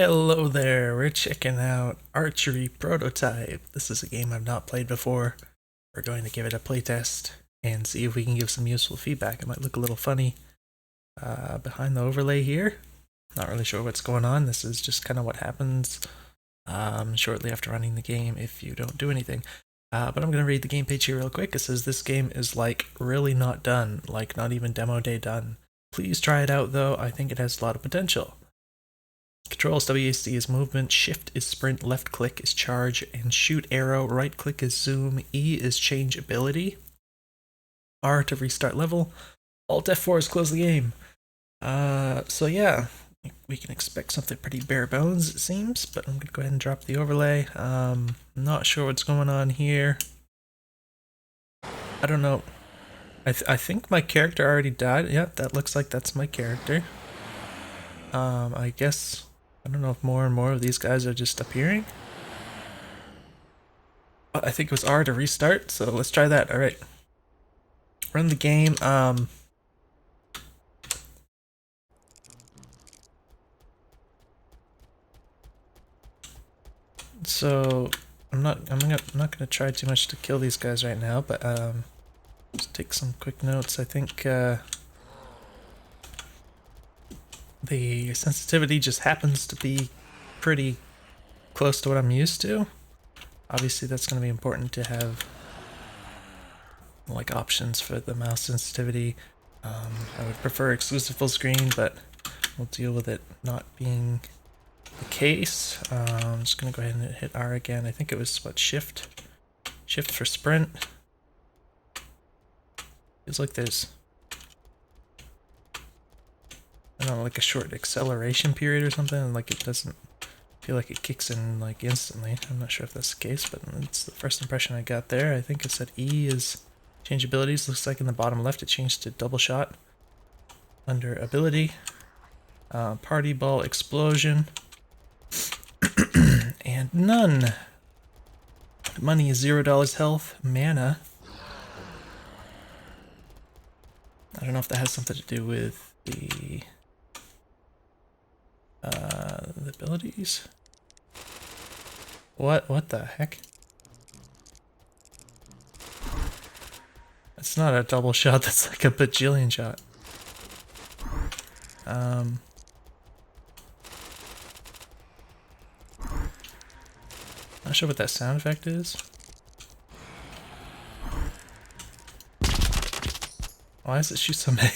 Hello there, we're checking out Archery-Prototype. This is a game I've not played before. We're going to give it a playtest and see if we can give some useful feedback. It might look a little funny behind the overlay here. Not really sure what's going on. This is just kind of what happens shortly after running the game if you don't do anything. But I'm going to read the game page here real quick. It says this game is like really not done, like not even demo day done. Please try it out though, I think it has a lot of potential. Control WASD is movement, shift is sprint, left click is charge, and shoot arrow, right click is zoom, E is change ability, R to restart level, Alt F4 is close the game. So yeah, we can expect something pretty bare bones it seems, but I'm gonna go ahead and drop the overlay. Not sure what's going on here. I don't know. I think my character already died. Yeah, that looks like that's my character. I guess I don't know if more and more of these guys are just appearing. I think it was R to restart, so let's try that. Alright. Run the game. So I'm not gonna try too much to kill these guys right now, but just take some quick notes. I think the sensitivity just happens to be pretty close to what I'm used to. Obviously that's going to be important to have like options for the mouse sensitivity. I would prefer exclusive full screen, but we'll deal with it not being the case. I'm just going to go ahead and hit R again. I think it was what, shift for sprint. Feels like there's, I don't know, like a short acceleration period or something, and like it doesn't feel like it kicks in like instantly. I'm not sure if that's the case, but it's the first impression I got there. I think it said E is change abilities. Looks like in the bottom left it changed to double shot under ability. Party ball explosion. And none. Money is $0 health. Mana. I don't know if that has something to do with the abilities. What the heck? That's not a double shot, that's like a bajillion shot. Not sure what that sound effect is. Why does it shoot so many?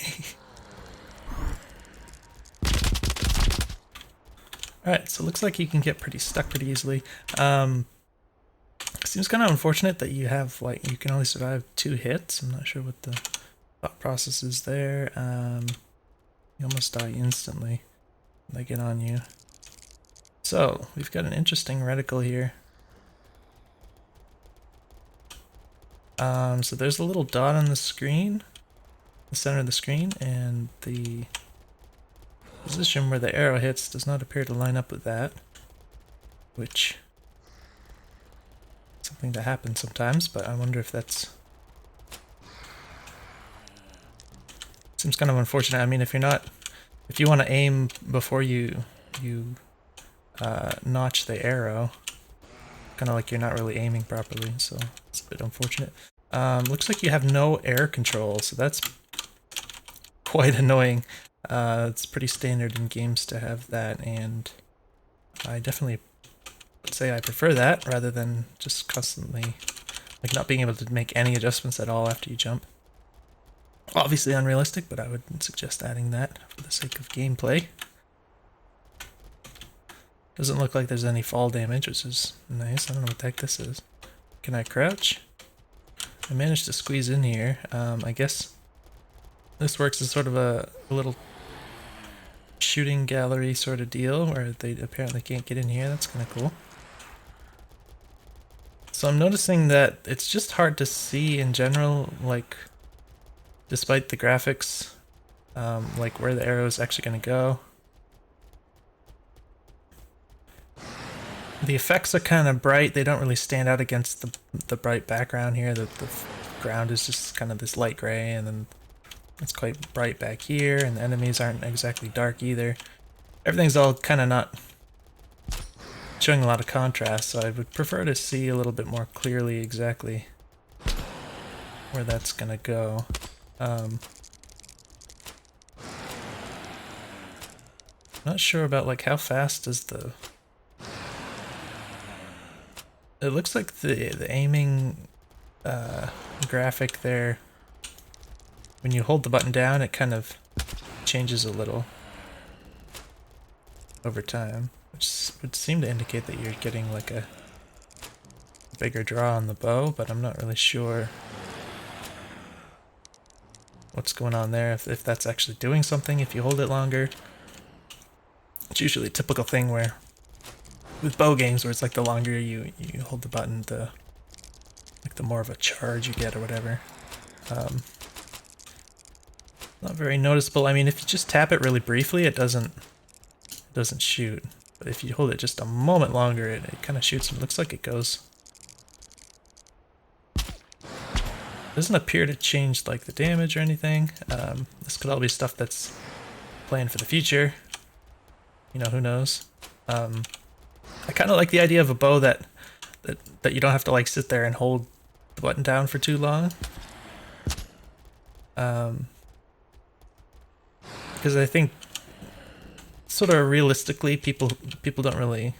Alright, so it looks like you can get pretty stuck pretty easily. Seems kind of unfortunate that you have, like, you can only survive 2 hits. I'm not sure what the thought process is there. You almost die instantly when they get on you. So, we've got an interesting reticle here. So there's a little dot on the screen, the center of the screen, and the position where the arrow hits does not appear to line up with that, which is something that happens sometimes, but I wonder if that's... Seems kind of unfortunate. I mean, if you want to aim before you notch the arrow, kind of like you're not really aiming properly, so it's a bit unfortunate. Looks like you have no air control, so that's quite annoying. It's pretty standard in games to have that, and I definitely would say I prefer that rather than just constantly like not being able to make any adjustments at all after you jump. Obviously unrealistic, but I would suggest adding that for the sake of gameplay. Doesn't look like there's any fall damage, which is nice. I don't know what the heck this is. Can I crouch? I managed to squeeze in here. I guess this works as sort of a little shooting gallery sort of deal where they apparently can't get in here. That's kind of cool. So I'm noticing that it's just hard to see in general, like, despite the graphics, like where the arrow is actually going to go. The effects are kind of bright. They don't really stand out against the bright background here. The ground is just kind of this light gray, and then it's quite bright back here, and the enemies aren't exactly dark either. Everything's all kind of not showing a lot of contrast, so I would prefer to see a little bit more clearly exactly where that's gonna go. Not sure about like how fast is the... It looks like the aiming graphic there, when you hold the button down, it kind of changes a little over time, which would seem to indicate that you're getting like a bigger draw on the bow, but I'm not really sure what's going on there, if that's actually doing something if you hold it longer. It's usually a typical thing where with bow games where it's like the longer you hold the button, the more of a charge you get or whatever. Not very noticeable. I mean, if you just tap it really briefly, it doesn't shoot. But if you hold it just a moment longer, it kind of shoots and looks like it goes. Doesn't appear to change like the damage or anything. This could all be stuff that's planned for the future. You know, who knows? I kind of like the idea of a bow that you don't have to like sit there and hold the button down for too long. Because I think sort of realistically people don't really...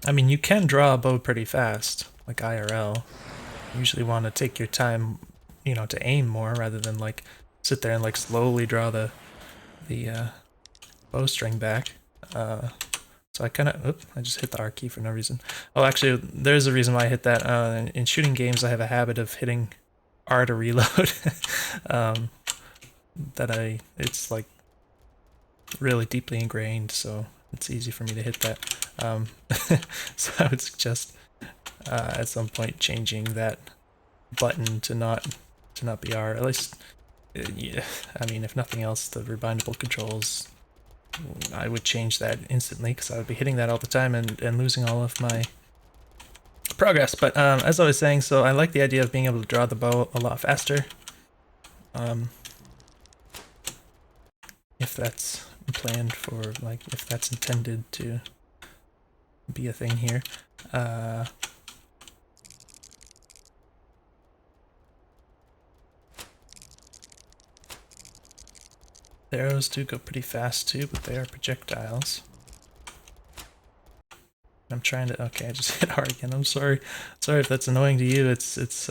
I mean, you can draw a bow pretty fast, like IRL. You usually want to take your time, you know, to aim more rather than like sit there and like slowly draw the bowstring back. So I kind of, I just hit the R key for no reason. Oh, actually, there's a reason why I hit that. In shooting games, I have a habit of hitting R to reload. It's like really deeply ingrained, so it's easy for me to hit that. So I would suggest at some point changing that button to not be R. At least, yeah. I mean, if nothing else, the rebindable controls, I would change that instantly because I would be hitting that all the time and losing all of my progress. But as I was saying, so I like the idea of being able to draw the bow a lot faster. If that's planned for, like, if that's intended to be a thing here. The arrows do go pretty fast too, but they are projectiles. I'm trying to... Okay, I just hit R again. I'm sorry. Sorry if that's annoying to you. It's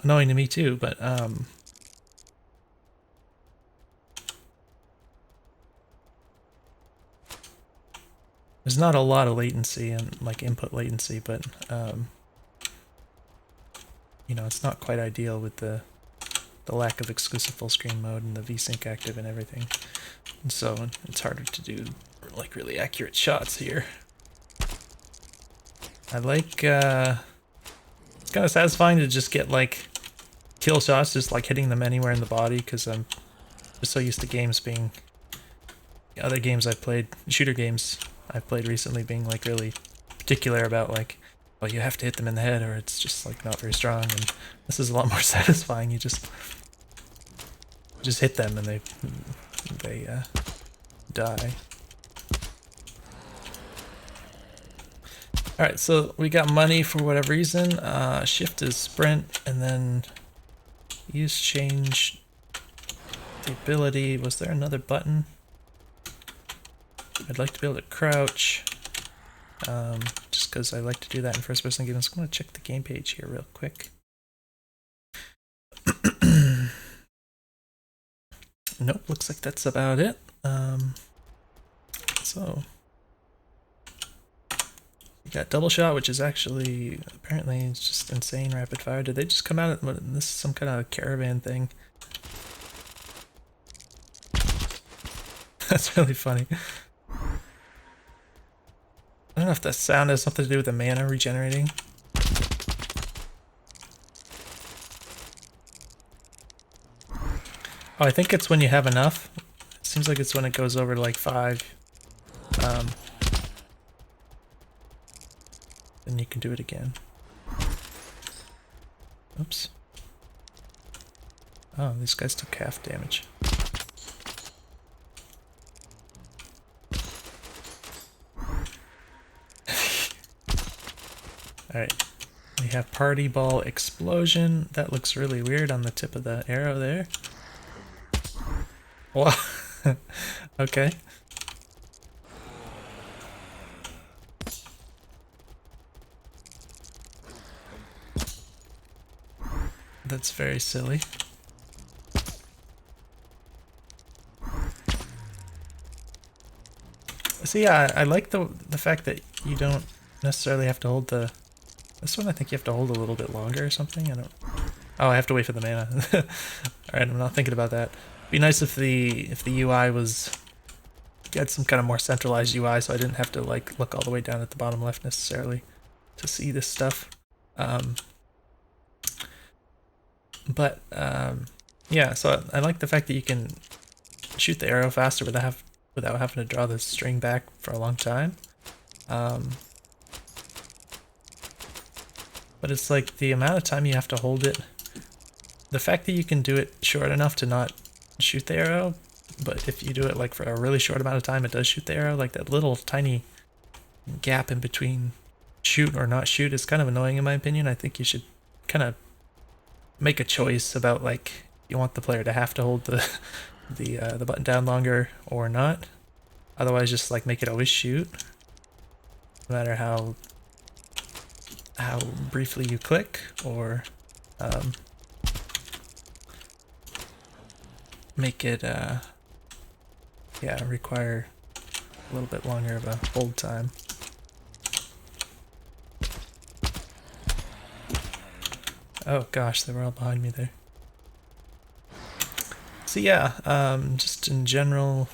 annoying to me too, but there's not a lot of latency and like input latency, but you know, it's not quite ideal with the lack of exclusive full screen mode and the VSync active and everything. And so it's harder to do like really accurate shots here. I like it's kind of satisfying to just get like kill shots, just like hitting them anywhere in the body, because I'm just so used to games being, other games I've played, shooter games I've played recently, being like really particular about like, well, you have to hit them in the head or it's just like not very strong. And this is a lot more satisfying. You just hit them and they die. Alright, so we got money for whatever reason. Shift is sprint, and then use change the ability. Was there another button? I'd like to be able to crouch, just because I like to do that in first person games. I'm going to check the game page here real quick. Nope, looks like that's about it. So you got double shot, which is actually, apparently it's just insane rapid fire. Did they just come out of this is some kind of caravan thing? That's really funny. I don't know if that sound has something to do with the mana regenerating. Oh, I think it's when you have enough. It seems like it's when it goes over to like 5. Then you can do it again. Oops. Oh, these guys took half damage. Alright, we have party ball explosion. That looks really weird on the tip of the arrow there. Wow. Okay. That's very silly. So yeah, I like the fact that you don't necessarily have to hold the... This one I think you have to hold a little bit longer or something. I don't... Oh, I have to wait for the mana. Alright, I'm not thinking about that. It'd be nice if the UI was... You had some kind of more centralized UI so I didn't have to like look all the way down at the bottom left necessarily to see this stuff. Yeah, so I like the fact that you can shoot the arrow faster without having to draw the string back for a long time. But it's like the amount of time you have to hold it. The fact that you can do it short enough to not shoot the arrow, but if you do it like for a really short amount of time, it does shoot the arrow. Like that little tiny gap in between shoot or not shoot is kind of annoying in my opinion. I think you should kind of make a choice about like you want the player to have to hold the button down longer or not. Otherwise, just like make it always shoot, no matter how briefly you click, or make it yeah, require a little bit longer of a hold time. Oh gosh, they were all behind me there. So yeah, just in general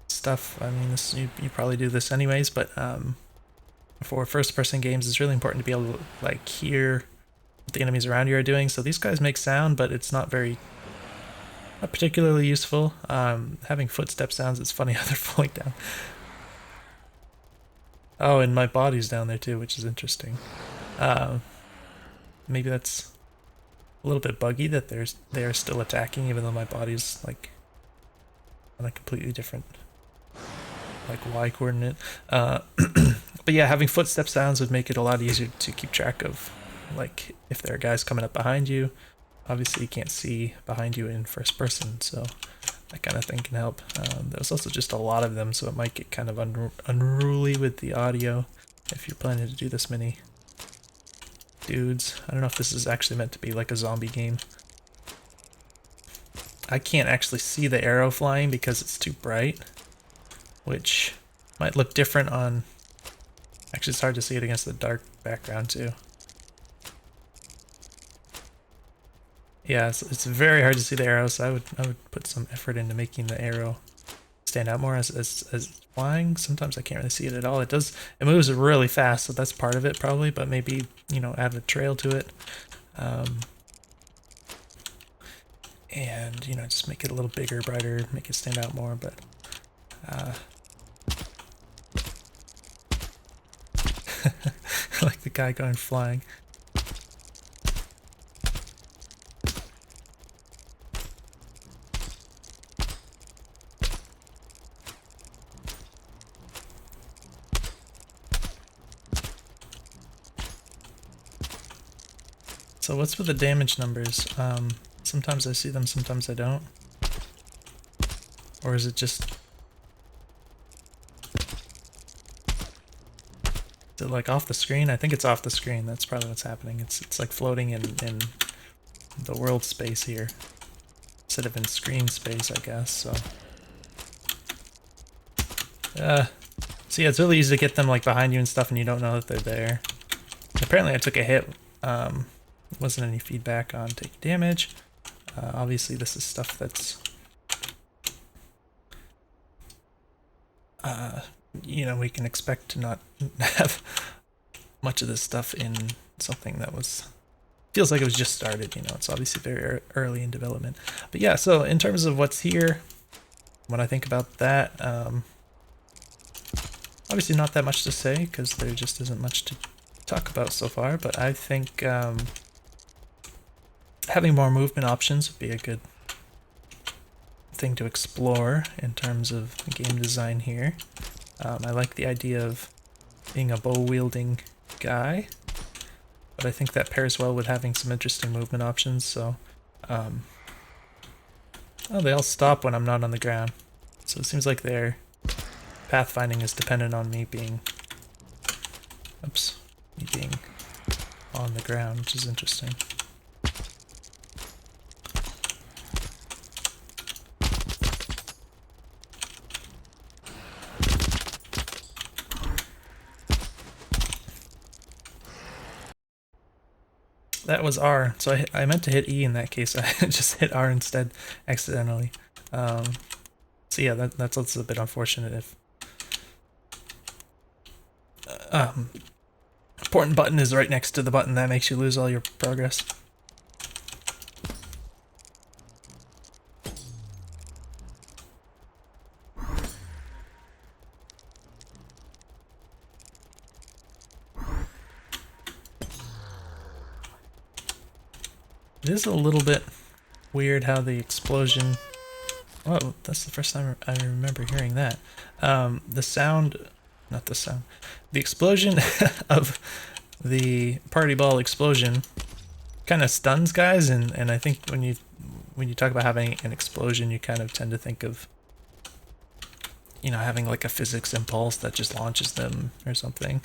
stuff, I mean, this you probably do this anyways, but for first-person games, it's really important to be able to like hear what the enemies around you are doing. So these guys make sound, but it's not particularly useful. Having footstep sounds, it's funny how they're falling down. Oh, and my body's down there too, which is interesting. Maybe that's a little bit buggy that they are still attacking even though my body's like on a completely different like Y coordinate. But yeah, having footstep sounds would make it a lot easier to keep track of like if there are guys coming up behind you. Obviously you can't see behind you in first person, so that kind of thing can help. There's also just a lot of them, so it might get kind of unruly with the audio if you're planning to do this many dudes. I don't know if this is actually meant to be like a zombie game. I can't actually see the arrow flying because it's too bright, which might look different on... Actually, it's hard to see it against the dark background too. Yeah, it's very hard to see the arrow, so I would put some effort into making the arrow stand out more as flying. Sometimes I can't really see it at all. It moves really fast, so that's part of it probably, but maybe, you know, add a trail to it. And, you know, just make it a little bigger, brighter, make it stand out more, but like the guy going flying. So what's with the damage numbers? Sometimes I see them, sometimes I don't. Or is it just... Is it like off the screen? I think it's off the screen. That's probably what's happening. It's like floating in the world space here instead of in screen space, I guess. So so yeah, it's really easy to get them like behind you and stuff, and you don't know that they're there. Apparently, I took a hit. Wasn't any feedback on taking damage. Obviously, this is stuff that's you know, we can expect to not have much of this stuff in something that feels like it was just started, you know. It's obviously very early in development. But yeah, so in terms of what's here, when I think about that, obviously not that much to say because there just isn't much to talk about so far, but I think having more movement options would be a good thing to explore in terms of game design here. I like the idea of being a bow-wielding guy, but I think that pairs well with having some interesting movement options, so... oh, they all stop when I'm not on the ground. So it seems like their pathfinding is dependent on me being... Oops. Me being on the ground, which is interesting. That was R, so I meant to hit E in that case. I just hit R instead, accidentally. So yeah, that's also a bit unfortunate if... important button is right next to the button that makes you lose all your progress. It is a little bit weird how the explosion... Oh, that's the first time I remember hearing that. The sound... Not the sound. The explosion of the party ball explosion kind of stuns guys, and I think when you talk about having an explosion, you kind of tend to think of, you know, having like a physics impulse that just launches them or something.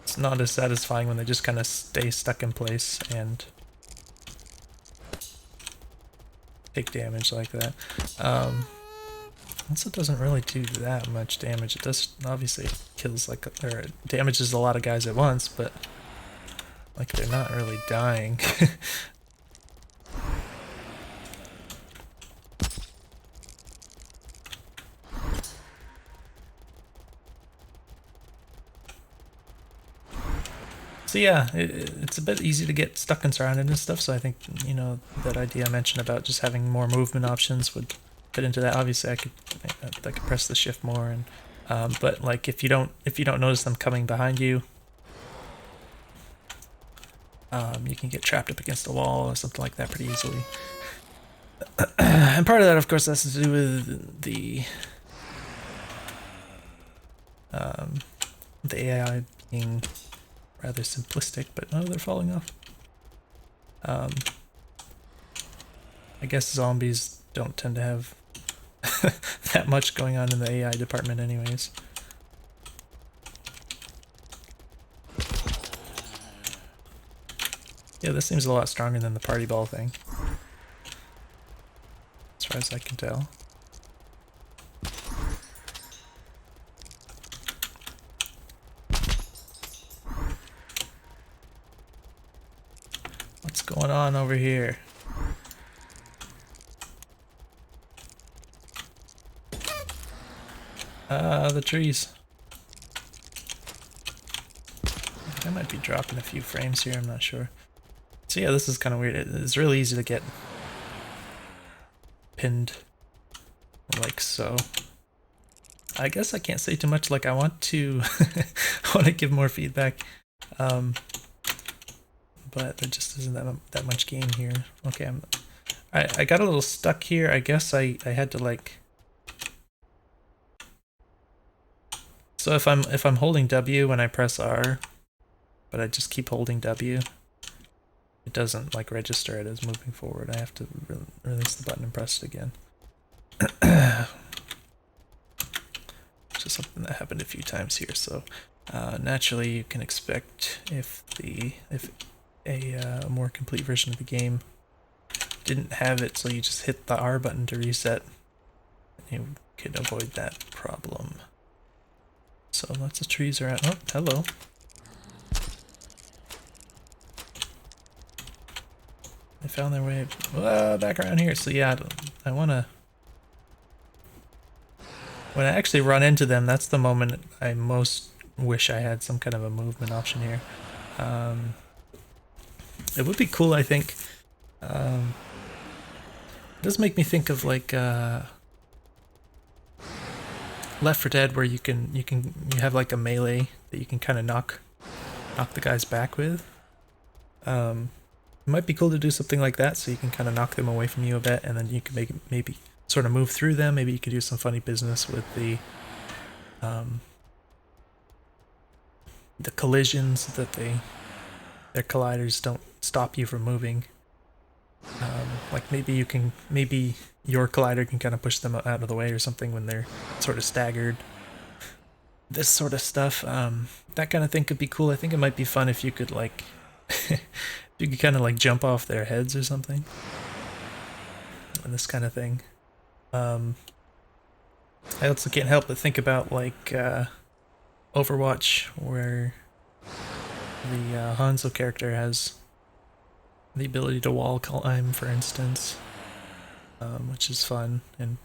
It's not as satisfying when they just kind of stay stuck in place and take damage like that. Also doesn't really do that much damage. It does, obviously it kills like, or it damages a lot of guys at once, but like they're not really dying. So yeah, it's a bit easy to get stuck and surrounded and stuff, so I think, you know, that idea I mentioned about just having more movement options would fit into that. Obviously I could press the shift more, and but like if you don't notice them coming behind you, you can get trapped up against a wall or something like that pretty easily. And part of that, of course, has to do with the AI being rather simplistic, but oh, they're falling off. I guess zombies don't tend to have that much going on in the AI department anyways. Yeah, this seems a lot stronger than the party ball thing, as far as I can tell. What's going on over here? The trees. I might be dropping a few frames here, I'm not sure. So yeah, this is kind of weird. It's really easy to get pinned like so. I guess I can't say too much. Like I want to I want to give more feedback, but there just isn't that much game here. Okay, I got a little stuck here. I guess I had to like... So if I'm holding W when I press R, but I just keep holding W, it doesn't like register it as moving forward. I have to release the button and press it again. Which is something that happened a few times here. So naturally, you can expect if a more complete version of the game didn't have it, so you just hit the R button to reset, you could avoid that problem. So lots of trees are out. Oh, hello. They found their way back around here. So yeah, I want to... When I actually run into them, that's the moment I most wish I had some kind of a movement option here. It would be cool, I think. It does make me think of like Left 4 Dead, where you have like a melee that you can kind of knock the guys back with. It might be cool to do something like that, so you can kind of knock them away from you a bit, and then you can maybe sort of move through them. Maybe you could do some funny business with the the collisions that their colliders don't stop you from moving. Like maybe your collider can kind of push them out of the way or something when they're sort of staggered. This sort of stuff, that kind of thing could be cool. I think it might be fun if you could like, you could kind of like jump off their heads or something. And this kind of thing. I also can't help but think about like Overwatch, where the Hanzo character has the ability to wall climb, for instance, which is fun, and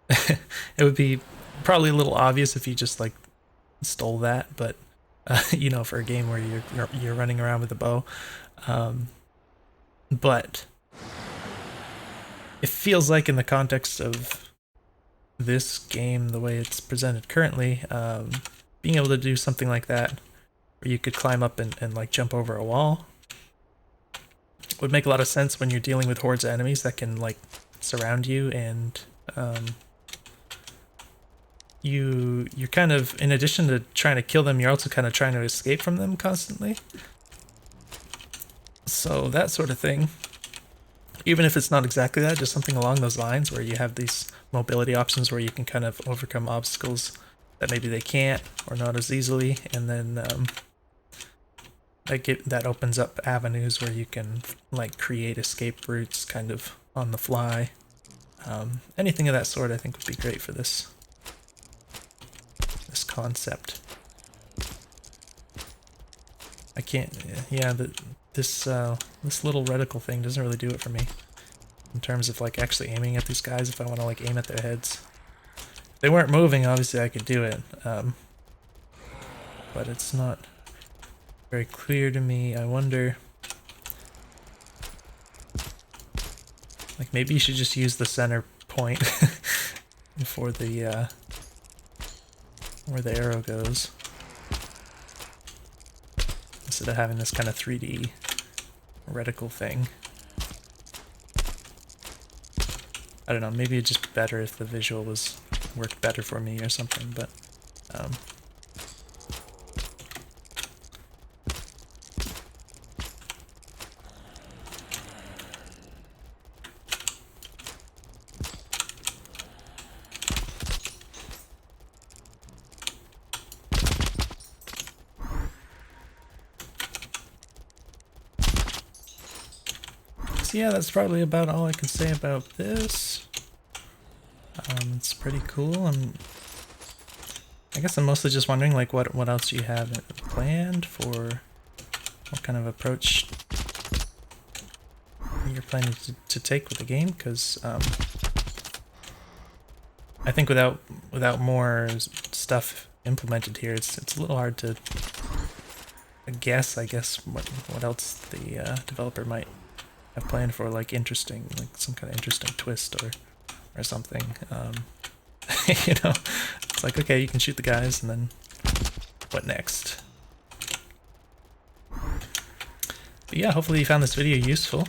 it would be probably a little obvious if you just like stole that, but you know, for a game where you're running around with a bow, but it feels like in the context of this game, the way it's presented currently, being able to do something like that, where you could climb up and like jump over a wall, would make a lot of sense when you're dealing with hordes of enemies that can like surround you, and you're kind of, in addition to trying to kill them, you're also kind of trying to escape from them constantly. So that sort of thing, even if it's not exactly that, just something along those lines where you have these mobility options where you can kind of overcome obstacles that maybe they can't or not as easily, and then that opens up avenues where you can like create escape routes kind of on the fly. Anything of that sort I think would be great for this concept. I can't, yeah, this little reticle thing doesn't really do it for me in terms of like actually aiming at these guys. If I want to like aim at their heads, if they weren't moving, obviously I could do it, but it's not very clear to me. I wonder, like maybe you should just use the center point for the where the arrow goes, instead of having this kind of 3D reticle thing. I don't know, maybe it'd just be better if the visual worked better for me or something, but so yeah, that's probably about all I can say about this. It's pretty cool. I guess I'm mostly just wondering like what else you have planned, for what kind of approach you're planning to take with the game, because I think without more stuff implemented here, it's a little hard to guess, I guess, what else the developer might have planned for, like interesting, like some kind of interesting twist or something. You know, it's like, okay, you can shoot the guys, and then what next? But yeah, hopefully you found this video useful.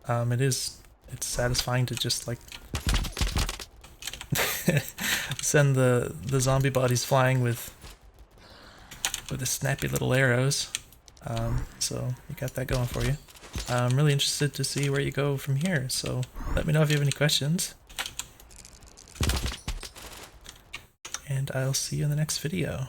It's satisfying to just like send the zombie bodies flying with the snappy little arrows. So you got that going for you. I'm really interested to see where you go from here, so let me know if you have any questions. And I'll see you in the next video.